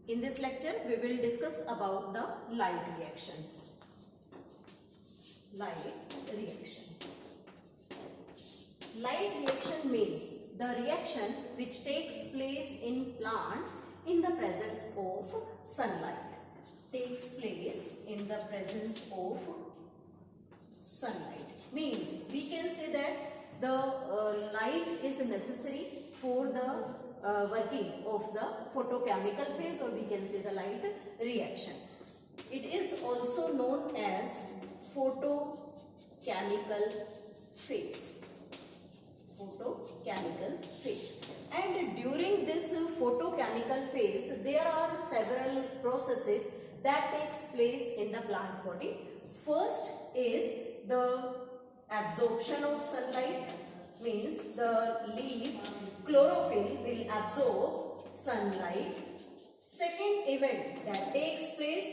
In this lecture, we will discuss about the light reaction. Light reaction. Light reaction means the reaction which takes place in plants in the presence of sunlight. Takes place in the presence of sunlight. Means we can say that the light is necessary for the working of the photochemical phase, or we can say the light reaction. It is also known as photochemical phase. Photochemical phase. And during this photochemical phase, there are several processes that takes place in the plant body. First is the absorption of sunlight, means the leaf chlorophyll will absorb sunlight. Second event that takes place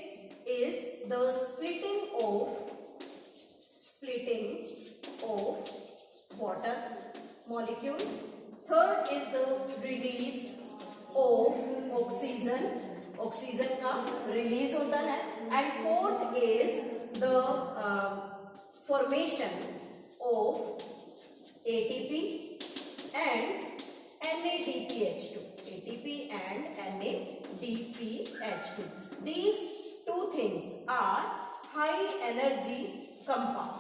is the splitting of water molecule. Third is the release of oxygen का release होता है. And fourth is the formation of ATP and NADPH2. ATP and NADPH2. These two things are high energy compound.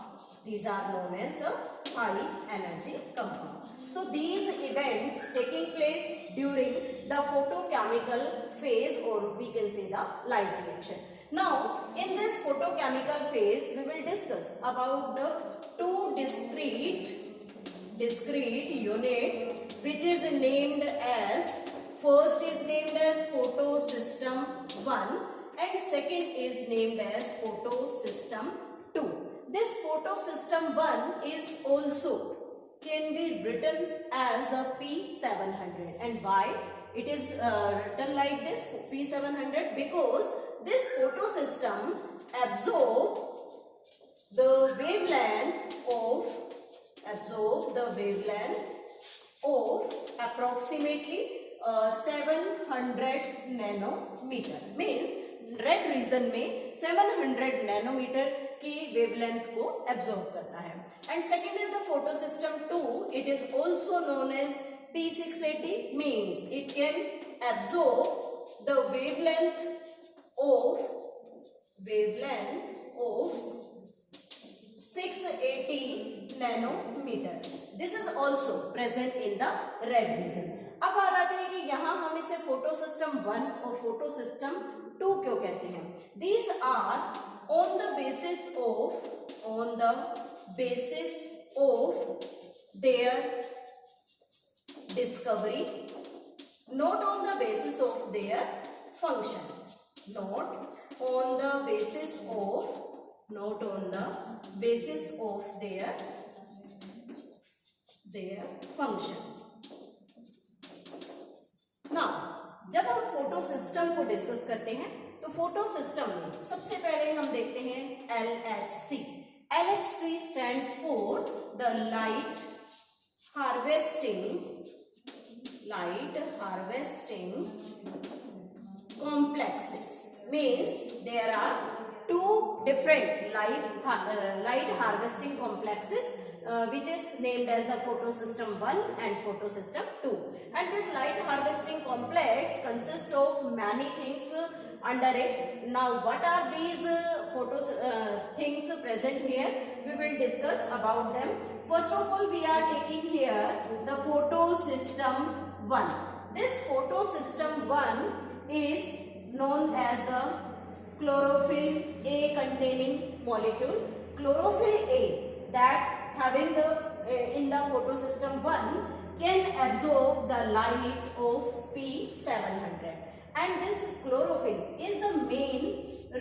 These are known as the high energy compound. So these events taking place during the photochemical phase, or we can say the light reaction. Now in this photochemical phase we will discuss about the two discrete unit which is named as, first is named as photosystem 1 and second is named as photosystem 2. This photosystem 1 is also can be written as the P700. And why it is written like this P700? Because this photosystem absorb the wavelength of approximately 700 nanometer. Means red region में 700 nanometer की wavelength को absorb करता है. And second is the photosystem 2. It is also known as P680. Means it can absorb the wavelength of 680 nanometer. This is also present in the red region. अब बात आती है कि यहाँ हम इसे फोटोसिस्टम 1 और फोटोसिस्टम 2 क्यों कहते हैं. These are on the basis of their discovery, not on the basis of their function. Not on the basis of their function. Now, जब हम फोटो सिस्टम को डिस्कस करते हैं तो फोटो सिस्टम में सबसे पहले हम देखते हैं LHC. LHC stands for the light harvesting complexes. Means there are two different light harvesting complexes which is named as the photosystem 1 and photosystem 2. And this light harvesting complex consists of many things under it. Now what are these things present here? We will discuss about them. First of all, we are taking here the photosystem 1. This photosystem 1 is known as the chlorophyll A containing molecule. Chlorophyll A that having the in the photosystem 1 can absorb the light of P700, and this chlorophyll is the main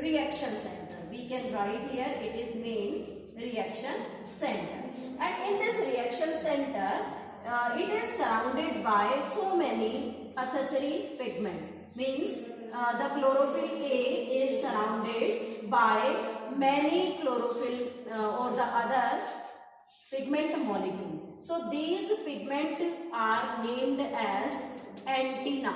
reaction center. We can write here it is main reaction center, and in this reaction center it is surrounded by so many accessory pigments. Means the chlorophyll A is surrounded by many chlorophyll or the other pigment molecule. So these pigment are named as antenna.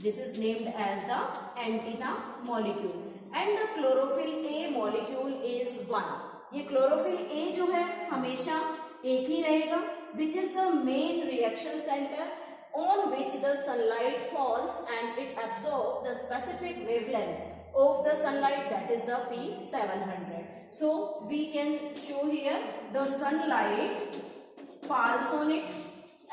This is named as the antenna molecule. And the chlorophyll A molecule is 1. ये chlorophyll A जो है हमेशा एक ही रहेगा, which is the main reaction center on which the sunlight falls and it absorbs the specific wavelength of the sunlight, that is the P700. So we can show here the sunlight falls on it,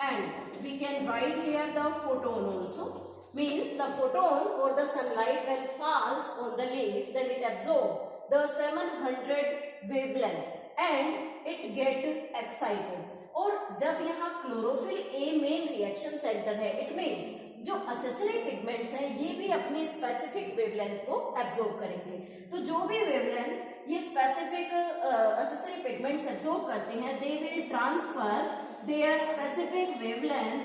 and we can write here the photon also. Means the photon or the sunlight when falls on the leaf, then it absorbs the 700 wavelength and it get excited. और जब यहाँ chlorophyll A main reaction centre है, it means जो accessory pigments हैं ये भी अपनी specific wavelength को एब्जॉर्ब करेंगे. तो जो भी वेवलेंथ ये स्पेसिफिक असेसरी पिगमेंट्स एब्जॉर्ब करते हैं, they will transfer their specific wavelength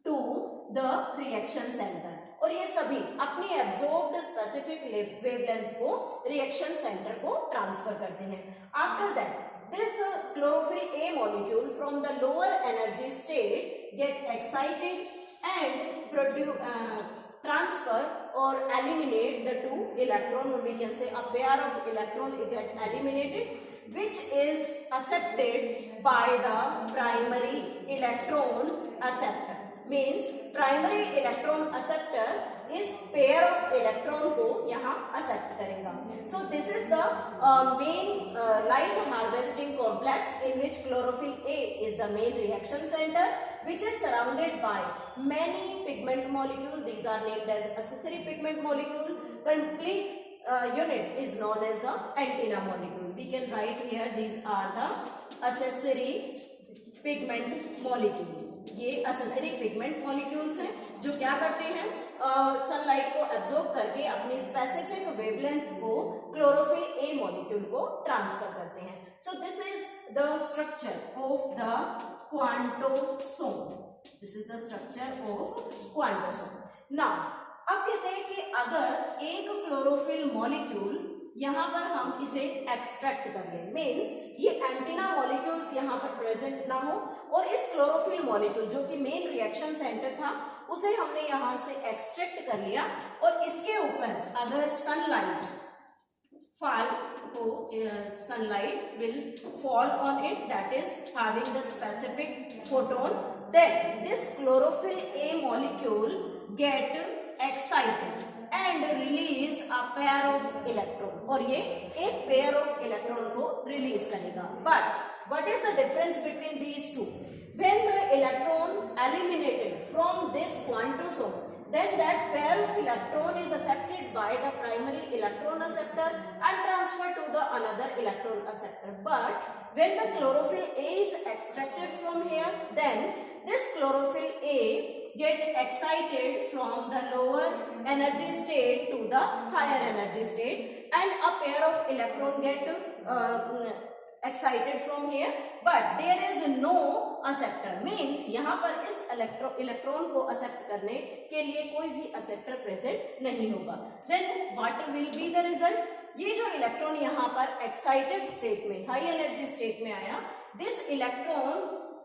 to the reaction centre. और ये सभी अपनी एब्जॉर्ब्ड स्पेसिफिक वेवलेंथ को रिएक्शन सेंटर को ट्रांसफर करते हैं. After that this chlorophyll A molecule from the lower energy state get excited and transfer or eliminate the two electron, or we can say a pair of electron get eliminated, which is accepted by the primary electron acceptor. Means primary electron acceptor इस pair of electron को यहाँ accept करेगा. So this is the main light harvesting complex in which chlorophyll A is the main reaction centre, which is surrounded by many pigment molecule. These are named as accessory pigment molecule. Complete unit is known as the antenna molecule. We can write here these are the accessory pigment molecule. ये accessory pigment molecules हैं जो क्या करते हैं, sunlight को absorb करके अपनी specific wavelength को क्लोरोफिल ए मॉलिक्यूल को ट्रांसफर करते हैं. So this is the structure of the quantosome. This is the structure of quantosome. Now अब कहते हैं कि अगर एक क्लोरोफिल मॉलिक्यूल यहाँ पर हम इसे एक्सट्रैक्ट कर लें, मीन्स ये एंटीना मॉलिक्यूल्स यहाँ पर प्रेजेंट ना हो, और इस क्लोरोफिल मॉलिक्यूल जो कि मेन रिएक्शन सेंटर था उसे हमने यहाँ से एक्सट्रैक्ट कर लिया, और इसके ऊपर अगर sunlight fall sunlight will fall on it, that is having the specific photon, then this chlorophyll A molecule get excited and release a pair of electron, और ये एक pair of electron को release करेगा. But what is the difference between these two? When the electron eliminated from this quantosome, then that pair of electron is accepted by the primary electron acceptor and transferred to the another electron acceptor. But when the chlorophyll A is extracted from here, then this chlorophyll A get excited from the lower energy state to the higher energy state, and a pair of electron get excited from here, but there is no acceptor. Means यहाँ पर इस electron को accept करने के लिए कोई भी acceptor present नहीं होगा. Then what will be the result? ये जो इलेक्ट्रॉन यहाँ पर एक्साइटेड स्टेट में, हाई एनर्जी स्टेट में आया, this electron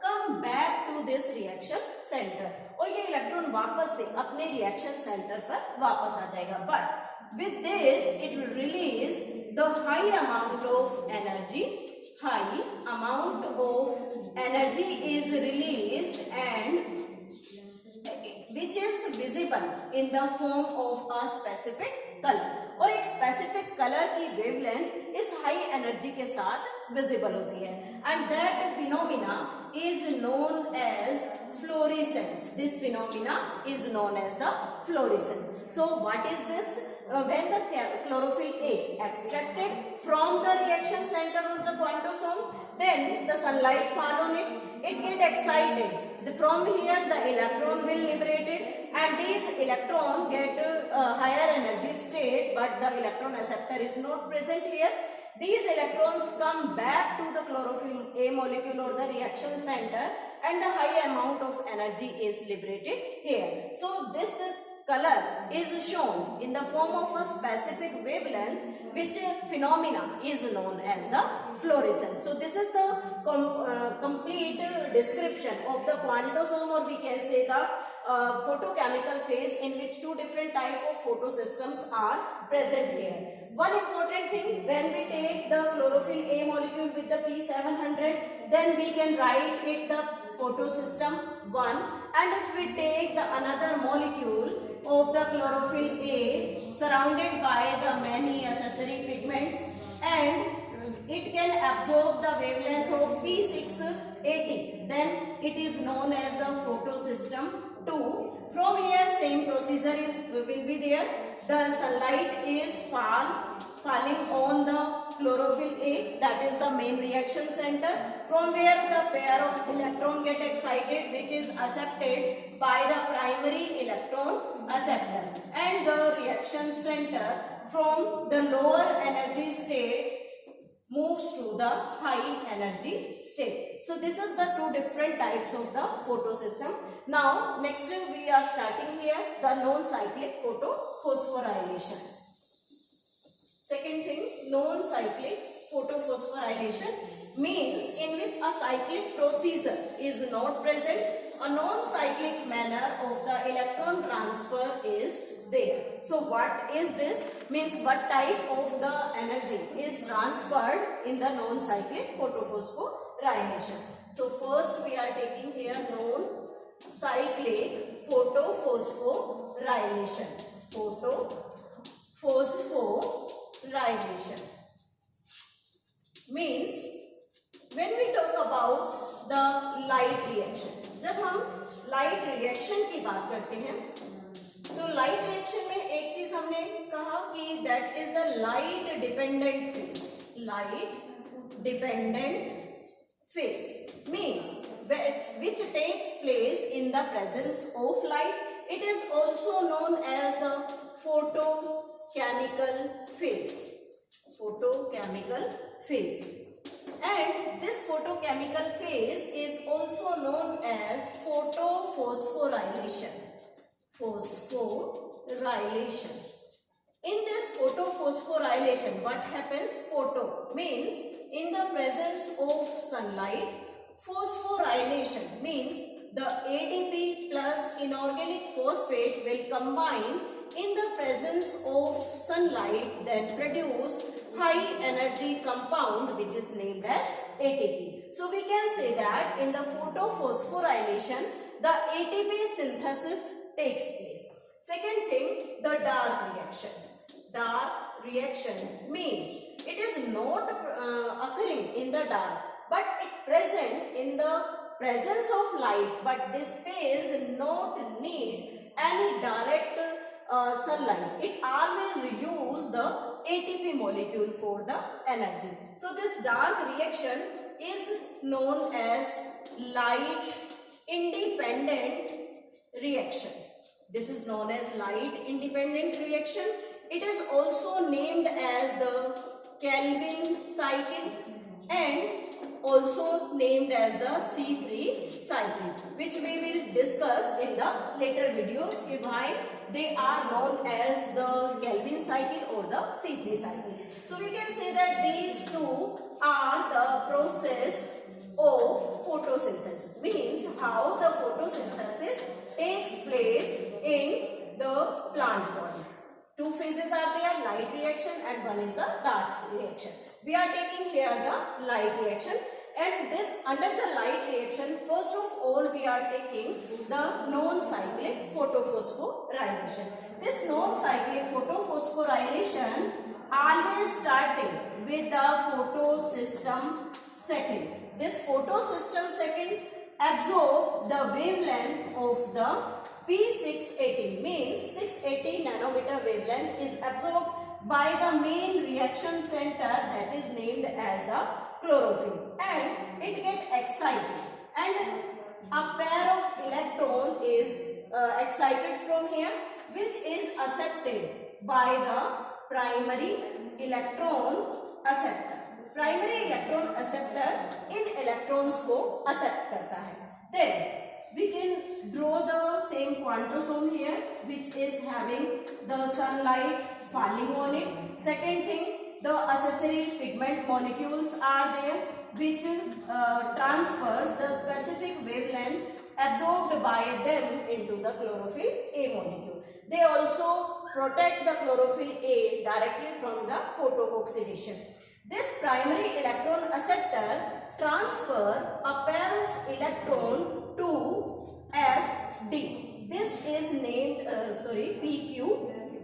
come back to this reaction centre, और ये इलेक्ट्रॉन वापस से अपने रिएक्शन सेंटर पर वापस आ जाएगा. But with this it will release the high amount of energy. High amount of energy is released and which is visible in the form of a specific color. और एक specific color की wavelength इस high energy के साथ visible होती है, and that phenomena is known as fluorescence. This phenomena is known as the fluorescence. So what is this? When the chlorophyll A extracted from the reaction center or the quantosome, then the sunlight fall on it, it get excited. From here the electron will liberated, and these electron get higher energy state, but the electron acceptor is not present here. These electrons come back to the chlorophyll A molecule or the reaction center, and the high amount of energy is liberated here. So this color is shown in the form of a specific wavelength, which phenomena is known as the fluorescence. So this is the complete description of the quantosome, or we can say the photochemical phase in which two different type of photosystems are present here. One important thing, when we take the chlorophyll A molecule with the P700, then we can write it the photosystem 1, and if we take the another molecule of the chlorophyll A surrounded by the many accessory pigments, and it can absorb the wavelength of P680, then it is known as the photosystem 2. From here same procedure will be there. The sunlight is falling on the chlorophyll A, that is the main reaction center, from where the pair of electron get excited, which is accepted by the primary electron acceptor, and the reaction center from the lower energy state moves to the high energy state. So this is the two different types of the photosystem. Now next we are starting here the non-cyclic photophosphorylation. Second thing, non-cyclic photophosphorylation means in which a cyclic procedure is not present, a non-cyclic manner of the electron transfer is there. So what is this? Means what type of the energy is transferred in the non-cyclic photophosphorylation. So first we are taking here non-cyclic photophosphorylation. Photophosphorylation means when we talk about the light reaction, जब हम light reaction की बात करते हैं तो light reaction में एक चीज हमने कहा कि that is the light dependent phase. Light dependent phase means which takes place in the presence of light. It is also known as the photochemical phase. Photochemical phase. And this photochemical phase is also known as photophosphorylation. Phosphorylation. In this photophosphorylation, what happens? Photo means in the presence of sunlight. Phosphorylation means the ATP plus inorganic phosphate will combine in the presence of sunlight, then produce high energy compound which is named as ATP. So we can say that in the photophosphorylation the ATP synthesis takes place. Second thing, the dark reaction. Dark reaction means it is not occurring in the dark, but it present in the presence of light, but this phase not need any direct sunlight. It always use the ATP molecule for the energy. So this dark reaction is known as light independent reaction. This is known as light independent reaction. It is also named as the Calvin cycle and also named as the C3 cycle, which we will discuss in the later videos why they are known as the Calvin cycle or the C3 cycle. So we can say that these two are the process of photosynthesis, means how the photosynthesis takes place in the plant body. Two phases are there, light reaction and one is the dark reaction. We are taking here the light reaction, and this under the light reaction, first of all we are taking the non-cyclic photophosphorylation. This non-cyclic photophosphorylation always starting with the photosystem second. This photosystem second absorb the wavelength of the P680, means 680 nanometer wavelength is absorbed by the main reaction center that is named as the chlorophyll, and it gets excited and a pair of electron is excited from here, which is accepted by the primary electron acceptor. Primary electron acceptor in electrons को accept करता है. Then we can draw the same quantosome here, which is having the sunlight falling on it. Second thing, the accessory pigment molecules are there, which transfers the specific wavelength absorbed by them into the chlorophyll A molecule. They also protect the chlorophyll A directly from the photooxidation. This primary electron acceptor transfer a pair of electron to FD. This is named PQ.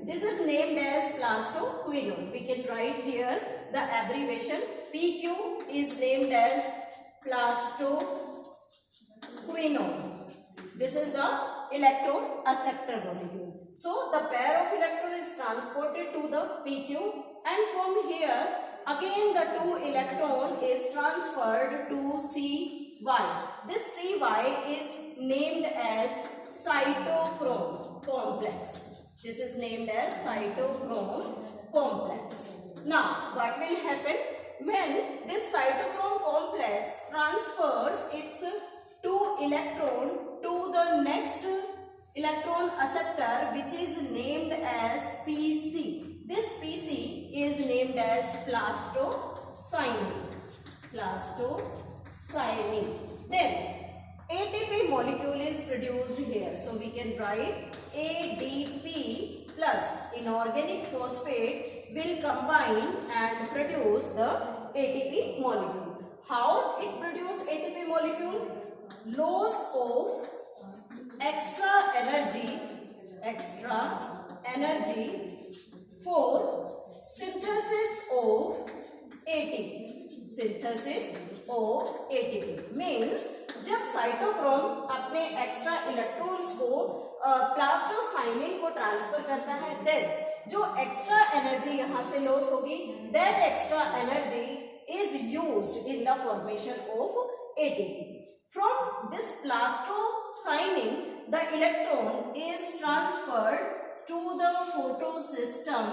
This is named as plastoquinone. We can write here the abbreviation. PQ is named as plastoquinone. This is the electron acceptor molecule. So the pair of electron is transported to the PQ, and from here again the 2 electron is transferred to CY. This CY is named as cytochrome complex. This is named as cytochrome complex. Now what will happen when this cytochrome complex transfers its 2 electron to the next electron acceptor, which is named as PC. This PC is named as plastocyanine. Then ATP molecule is produced here. So we can write ADP plus inorganic phosphate will combine and produce the ATP molecule. How it produces ATP molecule? Loss of extra energy for synthesis of ATP. Means जब cytochrome अपने extra electrons को plastocyanin को transfer करता है, then जो extra energy यहाँ से loss होगी, that extra energy is used in the formation of ATP. From this plastocyanin, the electron is transferred to the photosystem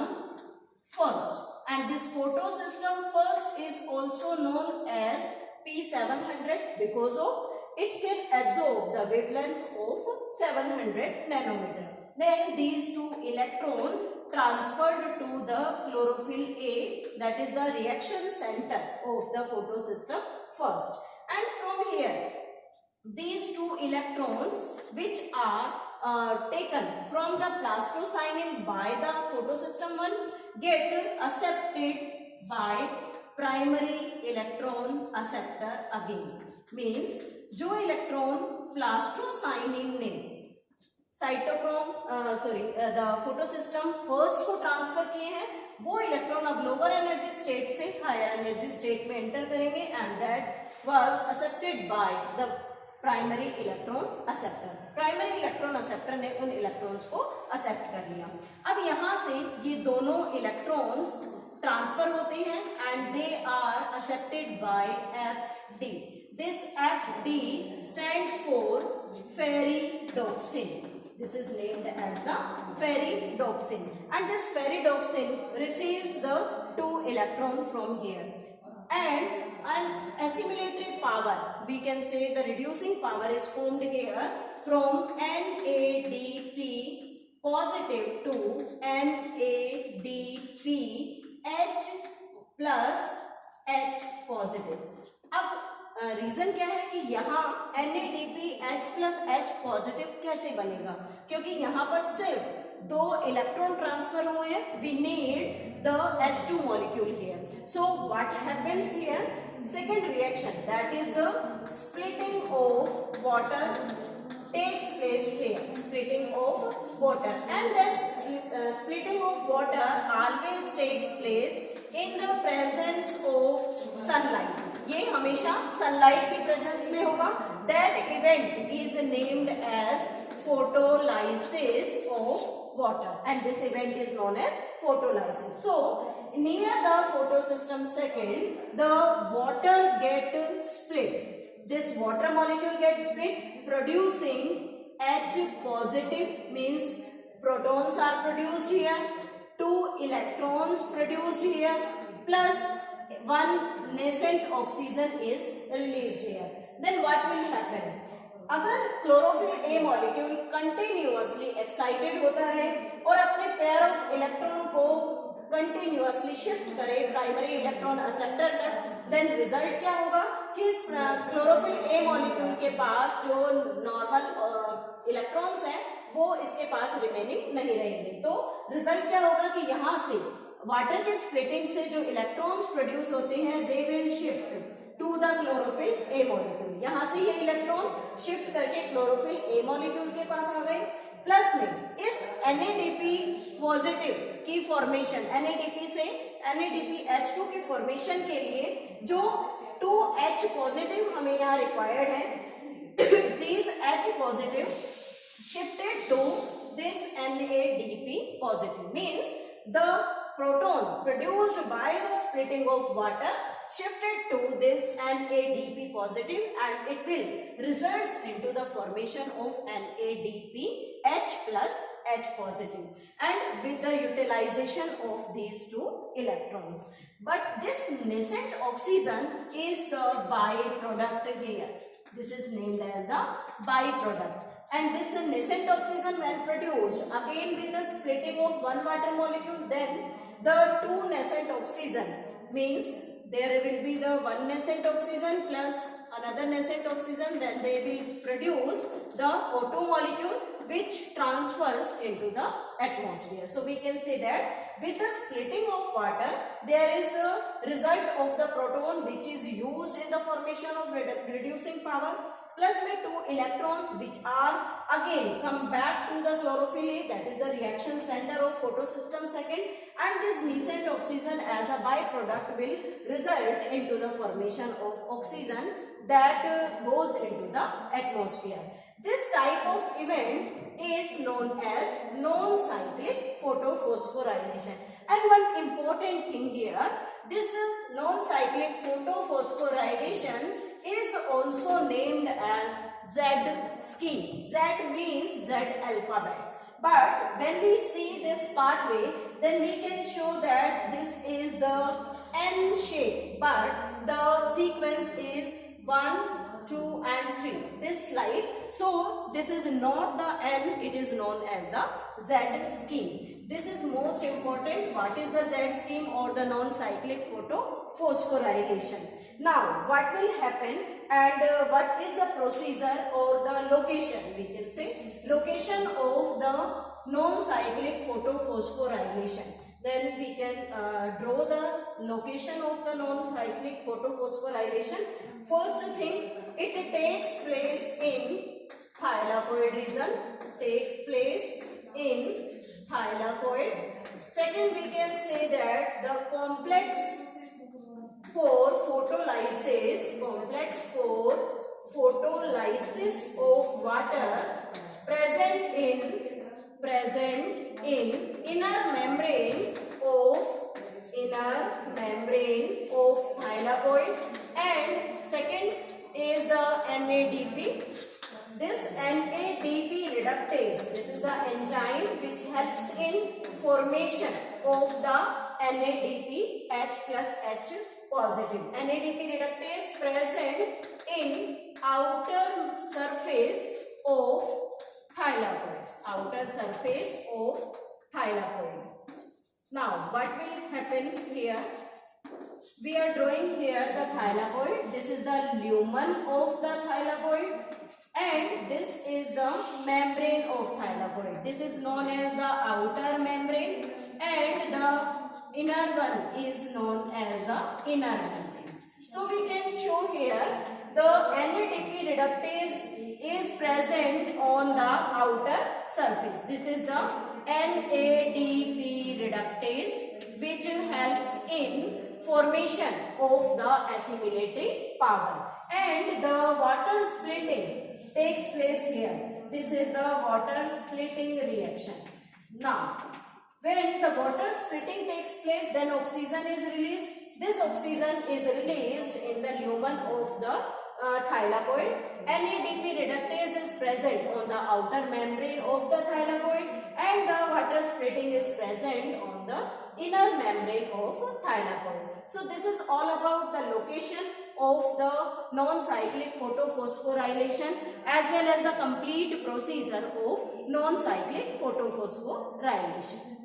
first, and this photosystem first is also known as P700 because of it can absorb the wavelength of 700 nanometer. Then these 2 electrons transferred to the chlorophyll A, that is the reaction center of the photosystem first, and from here these 2 electrons which are taken from the plastocyanin by the photosystem 1 get accepted by primary electron acceptor again. Means जो electron plastocyanin ने the photosystem first को transfer किए हैं, वो electron अब lower energy state से higher energy state में enter करेंगे, and that was accepted by the primary electron acceptor. Primary electron acceptor ने उन इलेक्ट्रॉन्स को एक्सेप्ट कर लिया. अब यहाँ से ये दोनों इलेक्ट्रॉन्स ट्रांसफर होते हैं and they are accepted by FD. This FD stands for ferredoxin. This is named as the ferredoxin, and this ferredoxin receives the 2 electron from here, and an assimilatory power, we can say the reducing power is formed here from NADP positive to NADP H plus H positive. अब reason क्या है कि यहाँ NADPH plus H positive कैसे बनेगा, क्योंकि यहाँ पर सिर्फ 2 इलेक्ट्रॉन ट्रांसफर हुए हैं. We need the H2 molecule here. So what happens here? Second reaction, that is the splitting of water takes place here. Splitting of water, and this splitting of water always takes place in the presence of sunlight. ये हमेशा sunlight की presence में होगा. That event is named as photolysis of water, and this event is known as photolysis. So near the photosystem second, the water get split. This water molecule gets split, producing H positive, means protons are produced here, 2 electrons produced here, plus 1 nascent oxygen is released here. Then what will happen? अगर chlorophyll A molecule continuously excited होता है और अपने pair of electron को continuously shift करे primary electron acceptor तक, then result क्या होगा? कि क्लोरोफिल ए मॉलिक्यूल के पास जो नॉर्मल इलेक्ट्रॉन्स हैं वो इसके पास रिमेनिंग नहीं रहेंगे। तो रिजल्ट क्या होगा कि यहाँ से वाटर के स्प्लिटिंग से जो इलेक्ट्रॉन्स प्रोड्यूस होते हैं they will shift to the chlorophyll A molecule. यहाँ से ये इलेक्ट्रॉन शिफ्ट करके क्लोरोफिल ए मॉलिक्यूल के पास आ गए। प्लस में इस NADP पॉजिटिव की फॉर्मेशन, NADP से NADPH2 की फॉर्मेशन के लिए जो 2H पॉजिटिव हमें यहाँ रिक्वायर्ड है, these H positive shifted to this NADP positive, means the proton produced by the splitting of water shifted to this NADP positive and it will results into the formation of NADPH plus H positive and with the utilization of these two electrons. But this nascent oxygen is the byproduct here. This is named as the byproduct. And this nascent oxygen when produced again with the splitting of one water molecule, then the two nascent oxygen means there will be the one nascent oxygen plus another nascent oxygen, then they will produce the O2 molecule which transfers into the atmosphere. So we can say that with the splitting of water there is the result of the proton which is used in the formation of reducing power, plus with two electrons which are again come back to the chlorophyll A, that is the reaction center of photosystem second, and this nascent oxygen as a byproduct will result into the formation of oxygen that goes into the atmosphere. This type of event is known as non-cyclic photophosphorylation. And one important thing here, this non-cyclic photophosphorylation is also named as Z scheme. Z means Z alphabet. But when we see this pathway, then we can show that this is the N shape, but the sequence is 1, 2 and 3. This slide. So this is not the N, it is known as the Z scheme. This is most important. What is the Z scheme or the non-cyclic photophosphorylation? Now what will happen and what is the procedure or the location, we can say location of the non-cyclic photophosphorylation. Then we can draw the location of the non-cyclic photophosphorylation. First thing, it takes place in thylakoid region, takes place in thylakoid. Second, we can say that the complex for photolysis of water present in inner membrane of thylakoid, and second is the NADP. This NADP reductase, this is the enzyme which helps in formation of the NADP H plus H positive. NADP reductase present in outer surface of thylakoid. Outer surface of thylakoid. Now what will happen here? We are drawing here the thylakoid. This is the lumen of the thylakoid and this is the membrane of thylakoid. This is known as the outer membrane and the inner one is known as the inner membrane. So we can show here the NADP reductase is present on the outer surface. This is the NADP reductase which helps in formation of the assimilatory power, and the water splitting takes place here. This is the water splitting reaction. Now when the water splitting takes place, then oxygen is released. This oxygen is released in the lumen of the thylakoid. NADP reductase is present on the outer membrane of the thylakoid and the water splitting is present on the inner membrane of thylakoid. So this is all about the location of the non-cyclic photophosphorylation as well as the complete procedure of non-cyclic photophosphorylation.